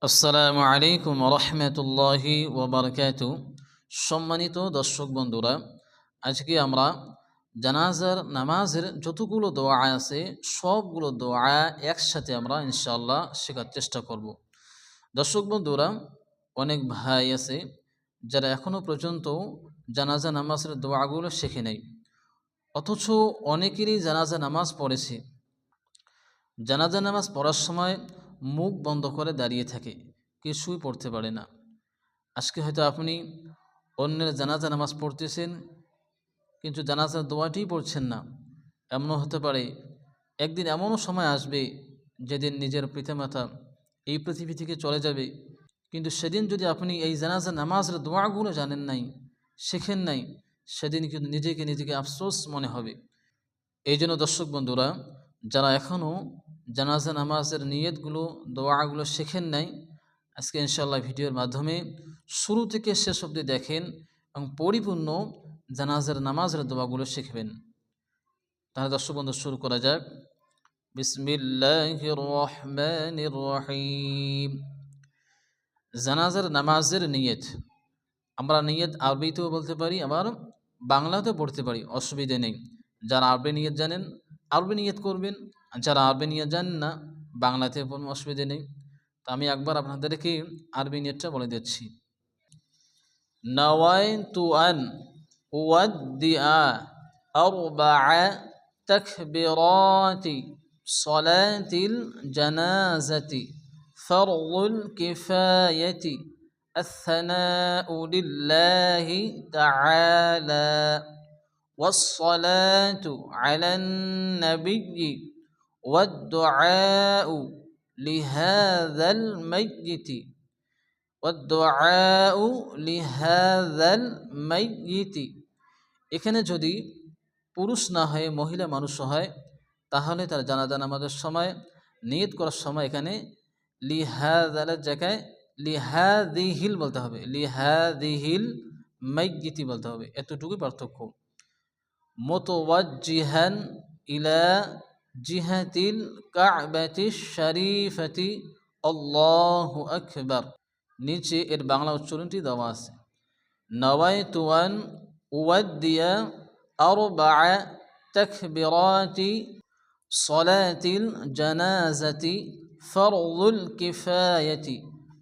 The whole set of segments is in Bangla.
আসসালামু আলাইকুম রহমতুল্লাহি ওবরকাতু। সম্মানিত দর্শক বন্ধুরা, আজকে আমরা জানাজার নামাজের যতগুলো দোয়া আছে সবগুলো দোয়া একসাথে আমরা ইনশাআল্লাহ শেখার চেষ্টা করব। দর্শক বন্ধুরা, অনেক ভাই আছে যারা এখনও পর্যন্ত জানাজা নামাজের দোয়াগুলো শেখে নেই, অথচ অনেকেরই জানাজা নামাজ পড়েছে। জানাজা নামাজ পড়ার সময় মুখ বন্ধ করে দাঁড়িয়ে থাকে, কিছুই পড়তে পারে না। আজকে হয়তো আপনি অন্যের জানাজা নামাজ পড়তেছেন, কিন্তু জানাজার দোয়াটিই পড়ছেন না। এমনও হতে পারে একদিন এমনও সময় আসবে যেদিন নিজের পিতামাতা এই পৃথিবী থেকে চলে যাবে, কিন্তু সেদিন যদি আপনি এই জানাজা নামাজের দোয়াগুলো জানেন নাই, শেখেন নাই, সেদিন কিন্তু নিজেকে আফসোস মনে হবে। এই জন্য দর্শক বন্ধুরা, যারা এখনও জানাজা নামাজের নিয়তগুলো দোয়াগুলো শেখেন নাই, আজকে ইনশাআল্লাহ ভিডিওর মাধ্যমে শুরু থেকে শেষ অবধি দেখেন এবং পরিপূর্ণ জানাজার নামাজের দোয়াগুলো শিখবেন। তাহলে দর্শক বন্ধু, শুরু করা যাক। বিসমিল্লাহির রহমানির রহিম। জানাজার নামাজের নিয়ত আমরা নিয়ত আরবিতেও বলতে পারি, আবার বাংলাতেও পড়তে পারি, অসুবিধে নেই। যারা আরবি নিয়ত জানেন আরবি নিয়ত করবেন, যারা আরবি নিয়ত জানেন না বাংলাতে পড়বেন, অসুবিধে নেই। তো আমি একবার আপনাদেরকে আরবি নিয়তটা বলে দিচ্ছি। নাওয়াইতু আন উওয়াদ্দিআ আরবা'a তাকবীরাতি সালাতিল জানাজাতি ফারদুল কিফায়াতি الثناء لله تعالى والصلاة على النبي والدعاء لهذا الميت والدعاء لهذا الميت। এখানে যদি পুরুষ না হয় মহিলা মানুষ হয়, তাহলে তার জানাজা নামাজের সময় নিয়ত করার সময় এখানে লিহাযালের জায়গায় লিহাযিহিল বলতে হবে, লিহাযিহিল মাইয়িতি বলতে হবে, এতটুকুই পার্থক্য। মুতাওয়াজ্জিহান ইলা জিহাতিল কা'বাতিশ শরীফাতি আল্লাহু আকবার। নিচে এর বাংলা উচ্চারণটি দেওয়া আছে। নাওয়াইতু আন উওয়াদ্দিয়া আরবা'a তাকবীরাতি সালাতিল জানাজাতি ফারদুল কিফায়াতি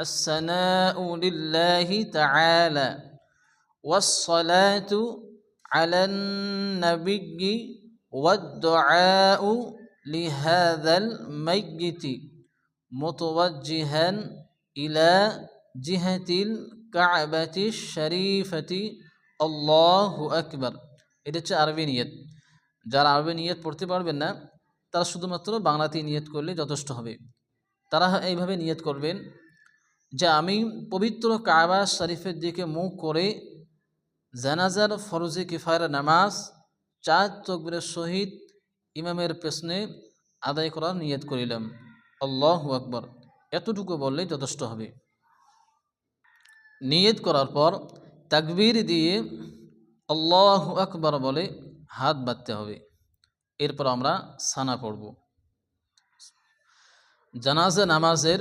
الثناء لله تعالى والصلاة على النبي والدعاء لهذا الميت متوجها إلى جهة الكعبة الشريفة الله أكبر। এটা হচ্ছে আরবি নিয়ত। যারা আরবি নিয়ত পড়তে পারবেন না, তারা শুধুমাত্র বাংলাতেই নিয়ত করলে যথেষ্ট হবে। তারা এইভাবে নিয়ত করবেন যে আমি পবিত্র কাবা শরীফের দিকে মুখ করে জানাজার ফরজে কিফায়ার নামাজ 4 তাকবীরের সহিত ইমামের পেছনে আদায় করার নিয়ত করিলাম। আল্লাহু আকবার, এতটুকু বললেই যথেষ্ট হবে। নিয়ত করার পর তাকবীর দিয়ে আল্লাহু আকবার বলে হাত বাঁধতে হবে। এরপর আমরা সানা পড়ব। জানাজা নামাজের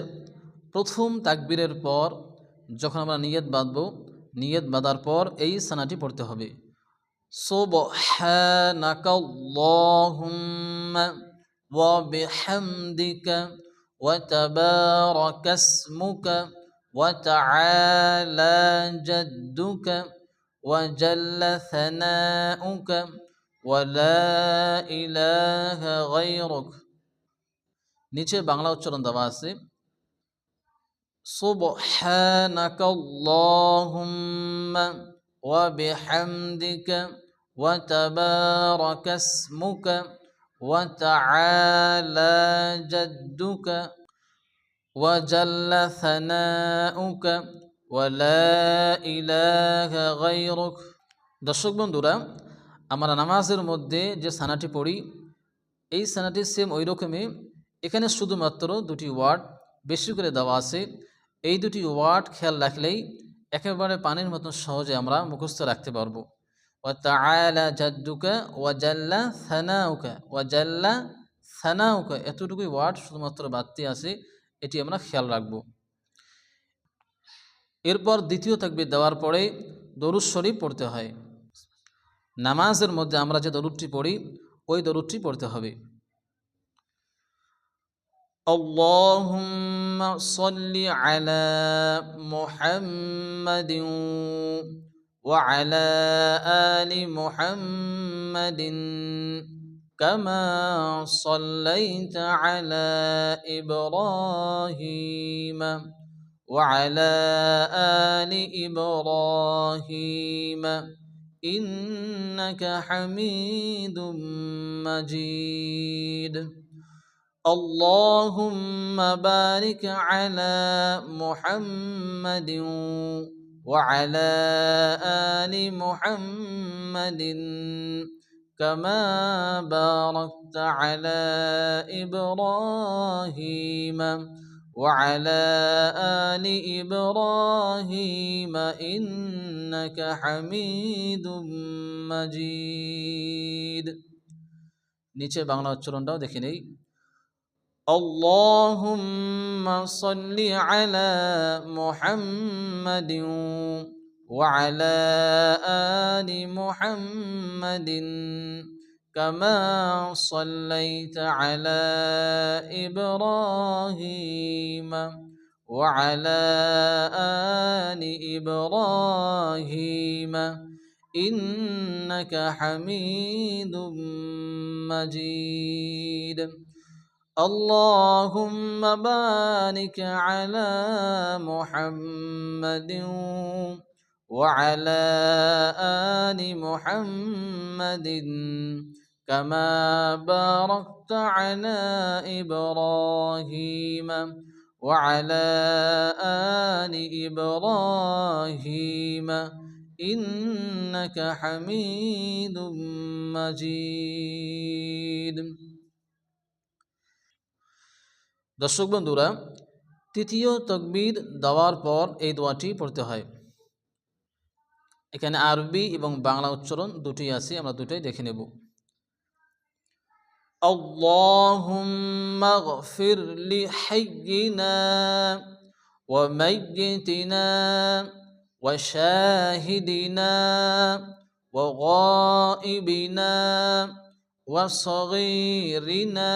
প্রথম তাকবীরের পর যখন আমরা নিয়ত বাঁধব, নিয়ত বাঁধার পর এই সানাটি পড়তে হবে। সুবহানাকাল্লাহুম্মা ওয়া বিহামদিকা ওয়া তাবারাকাসমুকা ওয়া তাআলা জাদ্দুকা ওয়া জাল্লা সানাউকা ওয়া লা ইলাহা গায়রুক। নিচে বাংলা উচ্চারণ দেওয়া আছে। সুবহানাকাল্লাহুম্মা ওয়া বিহামদিকা ওয়া তাবারাকাসমুকা ওয়া তাআলা জাদ্দুকা ওয়া জাল্লা সানাউকা ওয়া লা ইলাহা গায়রুক। দর্শক বন্ধুরা, আমরা নামাজের মধ্যে যে সানাটি পড়ি, এই সানাটি সেম ওই রকমই। এখানে শুধুমাত্র দুটি ওয়ার্ড বেশি করে দেওয়া আছে। এই দুটি ওয়ার্ড খেয়াল রাখলেই একেবারে পানির মতন সহজে আমরা মুখস্থ রাখতে পারবো। ওয়া তাআলা জাদ্দুকা ওয়া জাল্লা সানাউকা ওয়া জাল্লা সানাউকা, এতটুকুই ওয়ার্ড শুধুমাত্র বাড়তি আছে, এটি আমরা খেয়াল রাখবো। এরপর দ্বিতীয় তাকবীর দেওয়ার পরে দরুদ শরীফ পড়তে হয়। নামাজের মধ্যে আমরা যে দরুদটি পড়ি ওই দরুদটি পড়তে হবে। আল্লাহুম্মা সাল্লি আলা মুহাম্মাদিন ওয়া আলা আলি মুহাম্মাদিন কামা সাল্লাইতা আলা ইব্রাহিম ওয়া আলা আলি ইব্রাহিম ইন্নাকা হামিদুম মাজিদ। اللهم بارك على محمد وعلى آل محمد كما باركت على إبراهيم وعلى آل إبراهيم إنك حميد مجيد। নিচে বাংলা উচ্চারণটাও দেখে নেই। اللهم صل على محمد وعلى آل محمد كما صليت على إبراهيم وعلى آل إبراهيم إنك حميد مجيد। اللهم بارك على محمد وعلى آل محمد كما باركت على إبراهيم وعلى آل إبراهيم إنك حميد مجيد। দর্শক বন্ধুরা, তৃতীয় তাকবীর দেওয়ার পর এই দোয়াটি পড়তে হয়। এখানে আরবি এবং বাংলা উচ্চারণ দুটোই আছে, আমরা দুটোই দেখে নেব। আল্লাহুম্মা গফির লি হাইয়িনা ওয়া মাইয়িতিনা ওয়া শাহিদিনা ওয়া গায়িবিনা ওয়া সগীরিনা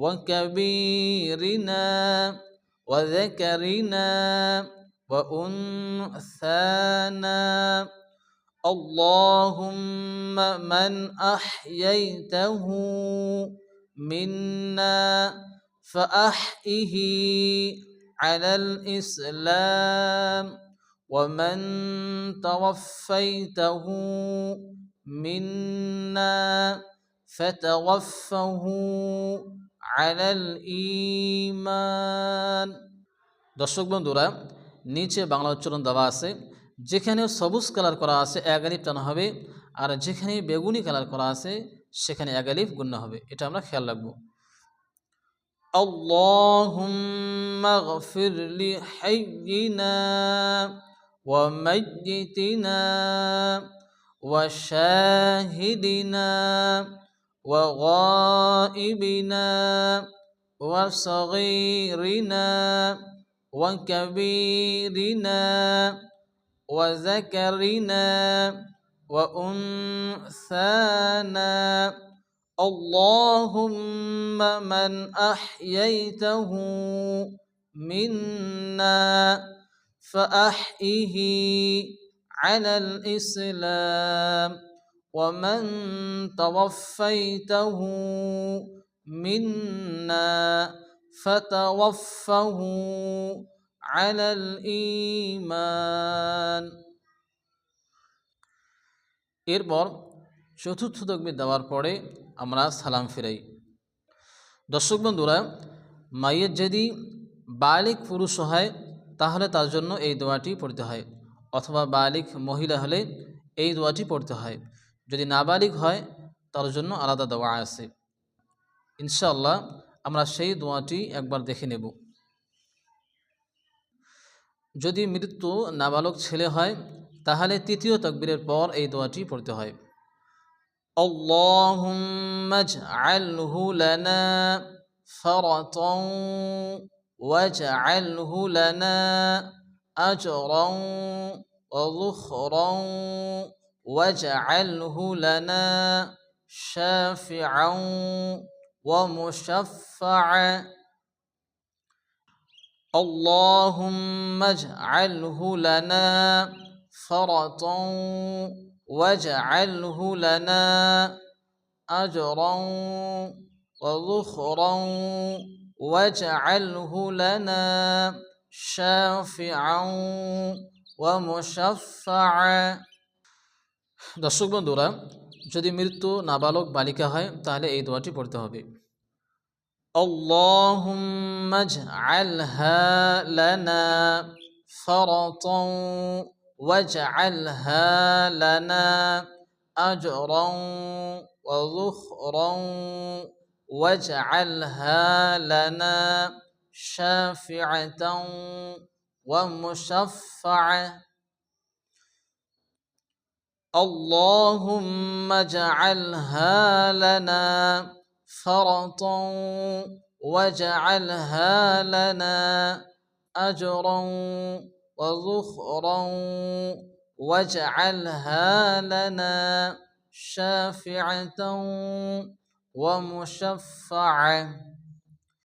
وكبيرنا وذكرنا وأنثانا اللهم من أحييته منا فأحيه على الإسلام ومن توفيته منا فتوفه আলাল ঈমান। দর্শক বন্ধুরা, নিচে বাংলা উচ্চারণ দেওয়া আছে। যেখানে সবুজ কালার করা আছে এক আলিফ টানা হবে, আর যেখানে বেগুনি কালার করা আছে সেখানে এক আলিফ গুণনা হবে। এটা আমরা খেয়াল রাখবো। আল্লাহুম্মা গফির লি হাইয়িনা ওয়া মাইয়িতিনা ওয়া শাহিদিনা وغائبنا وصغيرنا وكبيرنا وذكرنا وأنثانا اللهم من أحييته منا فأحيه على الإسلام ومن توفيته منا فتوفه على الإيمان। এরপর চতুর্থ তাকবীর দেওয়ার পরে আমরা সালাম ফিরাই। দর্শক বন্ধুরা, মাইয়ের যদি বালিক পুরুষ হয় তাহলে তার জন্য এই দোয়াটি পড়তে হয়, অথবা বালিক মহিলা হলে এই দোয়াটি পড়তে হয়। যদি নাবালিগ হয় তার জন্য আলাদা দোয়া আছে। ইনশাআল্লাহ আমরা সেই দোয়াটি একবার দেখে নেব। যদি মৃত্যু নাবালক ছেলে হয় তাহলে তৃতীয় তাকবীরের পর এই দোয়াটি পড়তে হয়। আল্লাহুম্মা ইজআলহু লানা ফারাতান ওয়াজআলহু লানা أجرا وذخرا واجعله لنا شافعا ومشفعا اللهم اجعله لنا فرطا واجعله لنا أجرا وذخرا واجعله لنا شافعا ومشفعا দর্শক বন্ধুরা যদি মৃত্যু নাবালক বালিকা হয় তাহলে এই দোয়াটি পড়তে হবে اللهم اجعلها لنا فرطا واجعلها لنا أجرا وذخرا واجعلها لنا شافعة ومشفعة اللهم اجعلها لنا فرطا واجعلها لنا أجرا وذخرا واجعلها لنا شافعة ومشفعة